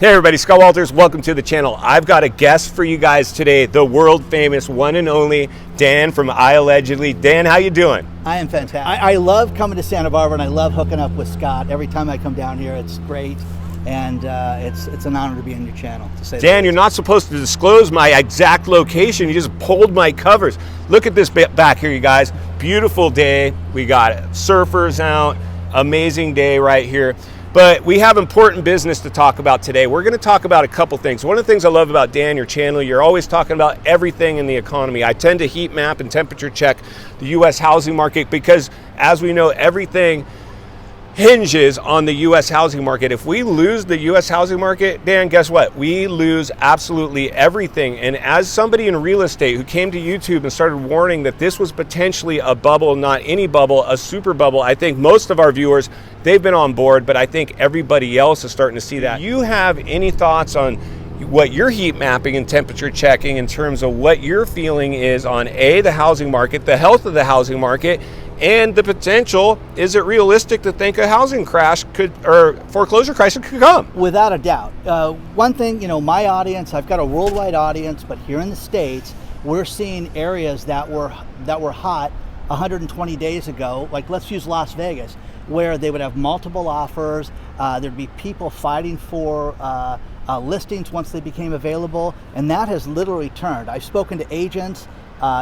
Hey everybody, Scott Walters, welcome to the channel. I've got a guest for you guys today, the world famous one and only Dan from I Allegedly. Dan, how you doing? I am fantastic. I love coming to Santa Barbara and I love hooking up with Scott. Every time I come down here, it's great. And it's an honor to be on your channel. To say Dan, you're not supposed to disclose my exact location. You just pulled my covers. Look at this back here, you guys. Beautiful day. We got surfers out. Amazing day right here. But we have important business to talk about today. We're going to talk about a couple things. One of the things I love about Dan, your channel, you're always talking about everything in the economy. I tend to heat map and temperature check the U.S. housing market because, as we know, everything hinges on the U.S. housing market. If we lose the U.S. housing market, Dan, guess what? We lose absolutely everything. And as somebody in real estate who came to YouTube and started warning that this was potentially a bubble, not any bubble, a super bubble, I think most of our viewers, they've been on board, but I think everybody else is starting to see that. Do you have any thoughts on what you're heat mapping and temperature checking in terms of what your feeling is on the housing market, the health of the housing market, and the potential? Is it realistic to think a housing crash or foreclosure crisis could come? Without a doubt. One thing, my audience, I've got a worldwide audience, but here in the States, we're seeing areas that were hot 120 days ago. Like, let's use Las Vegas, where they would have multiple offers. There'd be people fighting for listings once they became available, and that has literally turned. I've spoken to agents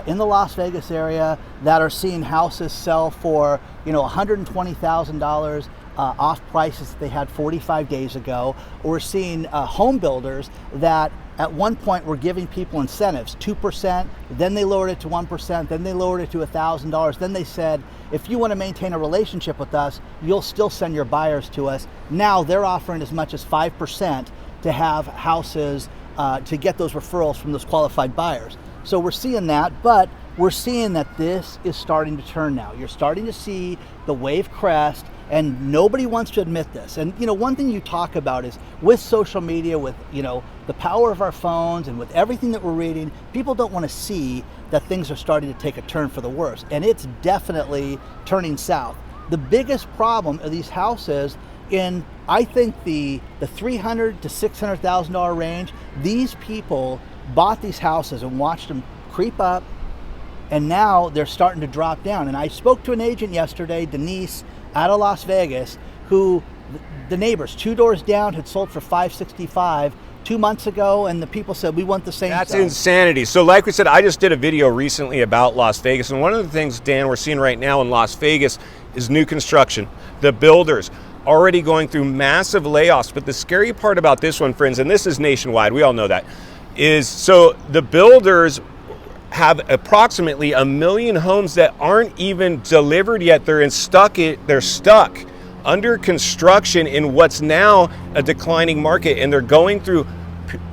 in the Las Vegas area that are seeing houses sell for $120,000 off prices that they had 45 days ago. We're seeing home builders that at one point were giving people incentives, 2%, then they lowered it to 1%, then they lowered it to $1,000. Then they said, if you want to maintain a relationship with us, you'll still send your buyers to us. Now they're offering as much as 5% to have houses, to get those referrals from those qualified buyers. So we're seeing that, but we're seeing that this is starting to turn now. You're starting to see the wave crest, and nobody wants to admit this. And one thing you talk about is with social media, with the power of our phones and with everything that we're reading, people don't want to see that things are starting to take a turn for the worse, and it's definitely turning south. The biggest problem of these houses in, I think, the $300,000 to $600,000 range, these people bought these houses and watched them creep up, and now they're starting to drop down. And I spoke to an agent yesterday, Denise, out of Las Vegas, who the neighbors 2 doors down had sold for $565 2 months ago, and the people said, we want the same. That's size. Insanity. So like we said, I just did a video recently about Las Vegas, and one of the things, Dan, we're seeing right now in Las Vegas is new construction. The builders already going through massive layoffs. But the scary part about this one, friends, and this is nationwide, we all know that, is so the builders have approximately 1 million homes that aren't even delivered yet. They're stuck under construction in what's now a declining market, and they're going through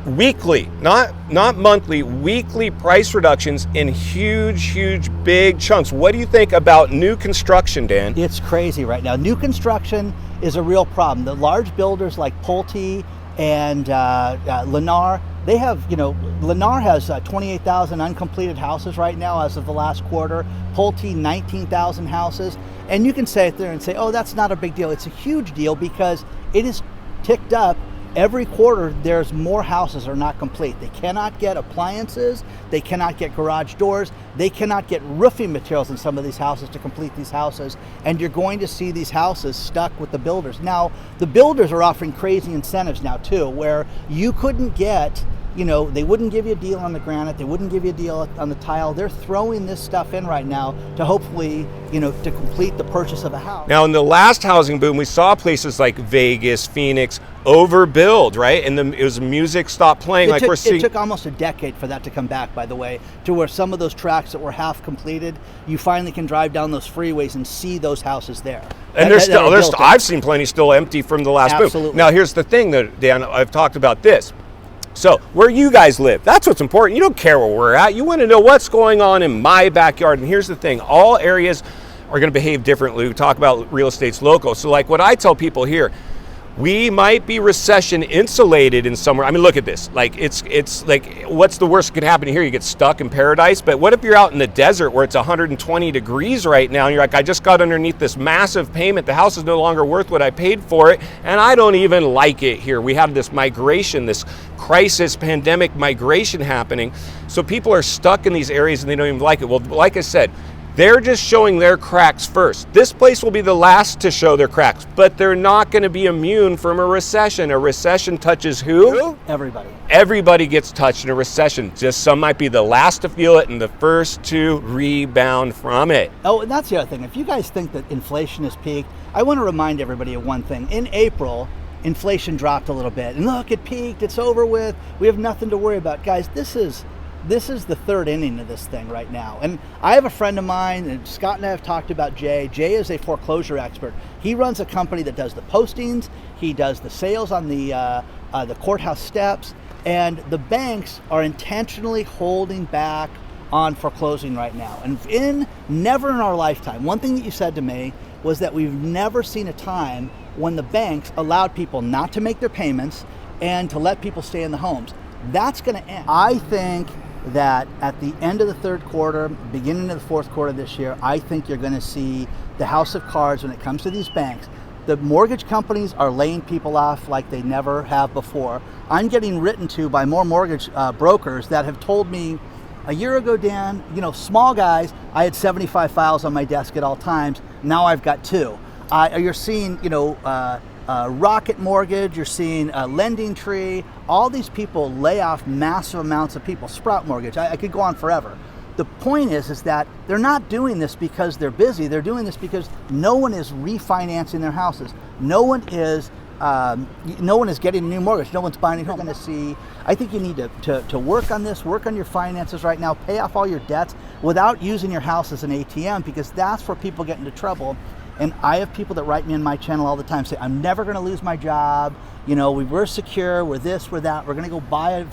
weekly, not monthly, weekly price reductions in huge, big chunks. What do you think about new construction, Dan? It's crazy right now. New construction is a real problem. The large builders like Pulte and Lennar, they have, Lennar has 28,000 uncompleted houses right now as of the last quarter. Pulte, 19,000 houses. And you can sit there and say, oh, that's not a big deal. It's a huge deal because it is ticked up. Every quarter, there's more houses that are not complete. They cannot get appliances. They cannot get garage doors. They cannot get roofing materials in some of these houses to complete these houses. And you're going to see these houses stuck with the builders. Now, the builders are offering crazy incentives now too, where you couldn't get, they wouldn't give you a deal on the granite. They wouldn't give you a deal on the tile. They're throwing this stuff in right now to hopefully, to complete the purchase of a house. Now, in the last housing boom, we saw places like Vegas, Phoenix, overbuild, right? And it was music stopped playing. It took almost a decade for that to come back, by the way, to where some of those tracks that were half completed, you finally can drive down those freeways and see those houses there. And I've seen plenty still empty from the last boom. Now, here's the thing, that Dan, I've talked about this. So where you guys live, that's what's important. You don't care where we're at. You want to know what's going on in my backyard. And here's the thing, all areas are going to behave differently. We talk about real estate's local. So like what I tell people here, We might be recession insulated in somewhere. I mean, look at this. Like, it's like, what's the worst that could happen here? You get stuck in paradise. But what if you're out in the desert where it's 120 degrees right now, and you're like, I just got underneath this massive payment. The house is no longer worth what I paid for it, and I don't even like it here. We have this migration, this crisis, pandemic migration happening. So people are stuck in these areas and they don't even like it. Well, like I said, they're just showing their cracks first. This place will be the last to show their cracks, but they're not going to be immune from a recession. A recession touches who? Everybody. Everybody gets touched in a recession. Just some might be the last to feel it and the first to rebound from it. Oh, and that's the other thing. If you guys think that inflation has peaked, I want to remind everybody of one thing. In April, inflation dropped a little bit. And look, it peaked, it's over with, we have nothing to worry about. Guys, this is the third inning of this thing right now. And I have a friend of mine, and Scott and I have talked about Jay. Jay is a foreclosure expert. He runs a company that does the postings, he does the sales on the courthouse steps, and the banks are intentionally holding back on foreclosing right now. And never in our lifetime, one thing that you said to me was that we've never seen a time when the banks allowed people not to make their payments and to let people stay in the homes. That's going to end. I think that at the end of the third quarter, beginning of the fourth quarter this year, I think you're going to see the house of cards when it comes to these banks. The mortgage companies are laying people off like they never have before. I'm getting written to by more mortgage brokers that have told me, a year ago, Dan, you know, small guys, I had 75 files on my desk at all times. Now I've got 2. You're seeing, you know, Rocket Mortgage, you're seeing Lending Tree, all these people lay off massive amounts of people. Sprout Mortgage, I could go on forever. The point is that they're not doing this because they're busy. They're doing this because no one is refinancing their houses. No one is getting a new mortgage. No one's buying a home. You're going to see, I think you need to work on this, work on your finances right now, pay off all your debts without using your house as an ATM, because that's where people get into trouble. And I have people that write me in my channel all the time, say, I'm never going to lose my job. You know, we're secure, we're this, we're that. We're going to go buy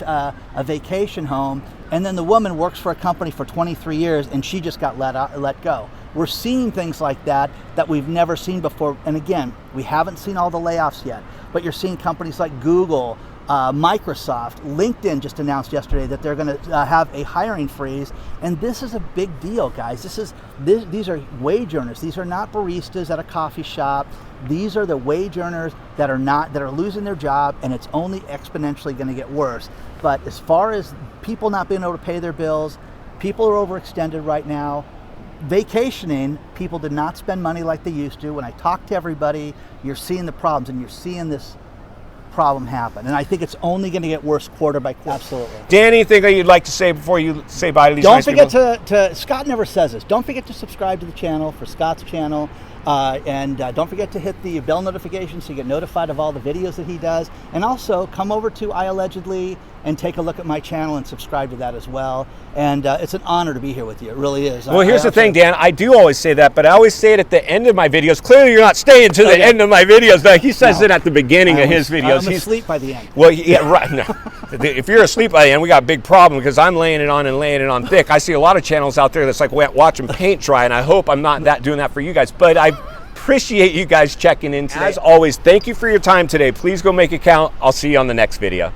a vacation home. And then the woman works for a company for 23 years and she just got let go. We're seeing things like that we've never seen before. And again, we haven't seen all the layoffs yet, but you're seeing companies like Google, Microsoft, LinkedIn just announced yesterday that they're going to have a hiring freeze, and this is a big deal, guys. These are wage earners. These are not baristas at a coffee shop. These are the wage earners that are losing their job, and it's only exponentially going to get worse. But as far as people not being able to pay their bills, people are overextended right now. Vacationing, people did not spend money like they used to. When I talk to everybody, you're seeing the problems, and you're seeing this problem happen, and I think it's only going to get worse quarter by quarter. Absolutely. Dan, anything that you'd like to say before you say bye to these Don't nice forget people? to Scott never says this, don't forget to subscribe to the channel for Scott's channel, and don't forget to hit the bell notification so you get notified of all the videos that he does, and also come over to I Allegedly and take a look at my channel and subscribe to that as well. And it's an honor to be here with you. It really is. Well, here's the thing, Dan. I do always say that, but I always say it at the end of my videos. Clearly, you're not staying to the end of my videos. Like he says it at the beginning of his videos. I'm asleep by the end. Well, yeah, right. No. If you're asleep by the end, we got a big problem, because I'm laying it on thick. I see a lot of channels out there that's like watching paint dry, and I hope I'm not doing that for you guys. But I appreciate you guys checking in today. As always, thank you for your time today. Please go make it count. I'll see you on the next video.